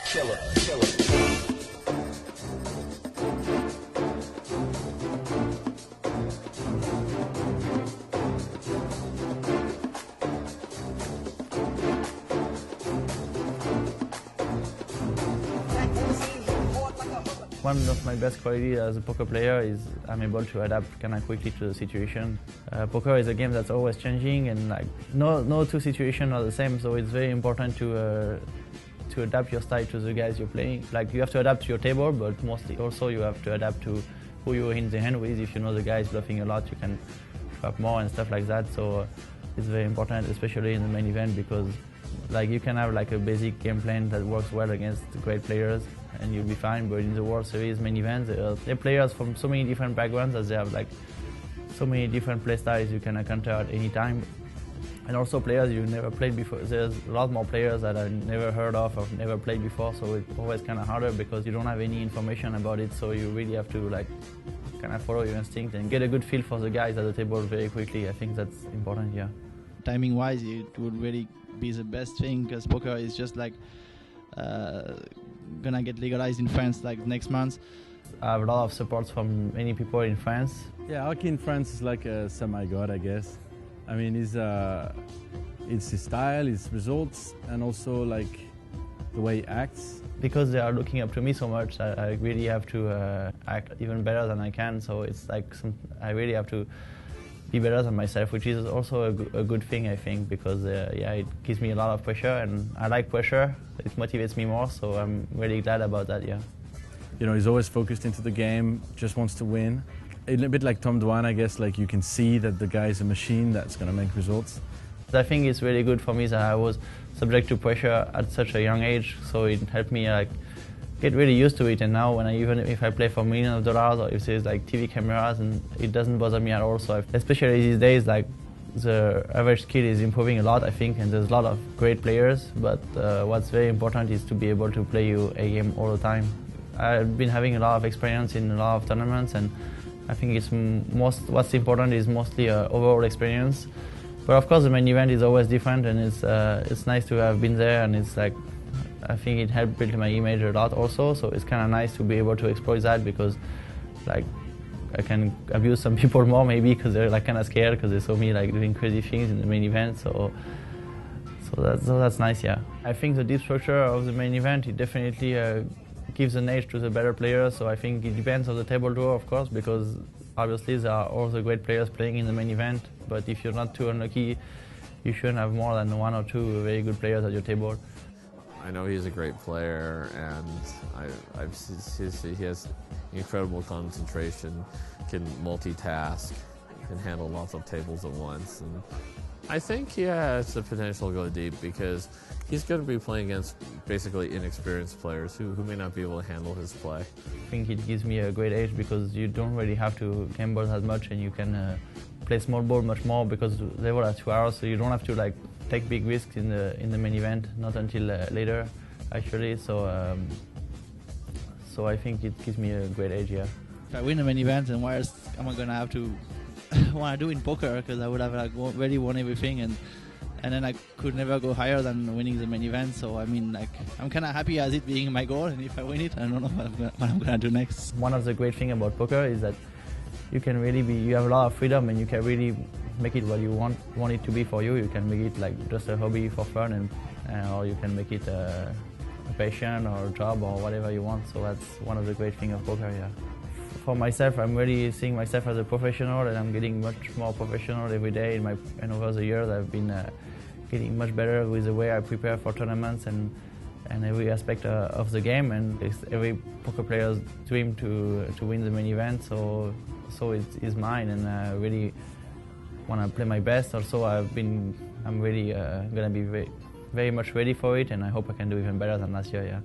One of my best qualities as a poker player is I'm able to adapt kind of quickly to the situation. Poker is a game that's always changing, and like no two situations are the same, so it's very important to adapt your style to the guys you're playing. Like you have to adapt to your table, but mostly also you have to adapt to who you're in the hand with. If you know the guy is bluffing a lot, you can swap more and stuff like that. So it's very important, especially in the main event, because like you can have like a basic game plan that works well against great players and you'll be fine, but in the World Series main events, they're players from so many different backgrounds that they have like so many different play styles you can encounter at any time. And also players you've never played before. There's a lot more players that I've never heard of or never played before, so it's always kind of harder because you don't have any information about it, so you really have to like kind of follow your instinct and get a good feel for the guys at the table very quickly. I think that's important, yeah. Timing-wise, it would really be the best thing, because poker is just like gonna get legalized in France like next month. I have a lot of support from many people in France. Yeah, ElkY in France is like a semi-god, I guess. I mean, it's his style, his results, and also like the way he acts. Because they are looking up to me so much, I really have to act even better than I can. So it's like I really have to be better than myself, which is also a good thing, I think, because yeah, it gives me a lot of pressure, and I like pressure. It motivates me more, so I'm really glad about that, yeah. You know, he's always focused into the game, just wants to win. A bit like Tom Dwan, I guess, like you can see that the guy is a machine that's going to make results. I think it's really good for me that I was subject to pressure at such a young age, so it helped me like get really used to it. And now when even if I play for millions of dollars, or if there's like TV cameras, and it doesn't bother me at all. So especially these days, like the average skill is improving a lot, I think, and there's a lot of great players, but what's very important is to be able to play a game all the time. I've been having a lot of experience in a lot of tournaments, and I think it's what's important is mostly overall experience. But of course the main event is always different, and it's nice to have been there, and it's like I think it helped build my image a lot also, so it's kind of nice to be able to exploit that, because like I can abuse some people more maybe because they're like kind of scared because they saw me like doing crazy things in the main event, so that's nice, yeah. I think the deep structure of the main event, it definitely gives an edge to the better players, so I think it depends on the table draw, of course, because obviously there are all the great players playing in the main event, but if you're not too unlucky, you shouldn't have more than one or two very good players at your table. I know he's a great player, and I've seen he has incredible concentration, can multitask, can handle lots of tables at once. And I think he has the potential to go deep because he's going to be playing against basically inexperienced players who may not be able to handle his play. I think it gives me a great edge because you don't really have to gamble as much, and you can play small ball much more because the level are 2 hours, so you don't have to like take big risks in the main event, not until later actually. So I think it gives me a great edge, yeah. If I win the main event, then what else am I gonna have to want to do in poker? Because I would have like already won everything, and then I could never go higher than winning the main event. So I mean, like I'm kind of happy as it being my goal, and if I win it, I don't know what I'm gonna do next. One of the great things about poker is that you can really you have a lot of freedom, and you can really make it what you want it to be for you. You can make it like just a hobby for fun, and or you can make it a passion or a job or whatever you want. So that's one of the great things of poker, yeah. For myself, I'm really seeing myself as a professional, and I'm getting much more professional every day. And over the years, I've been getting much better with the way I prepare for tournaments and every aspect of the game. And it's every poker player's dream to win the main event. So it is mine, and I really want to play my best. Also, I'm really gonna be very much ready for it, and I hope I can do even better than last year, yeah.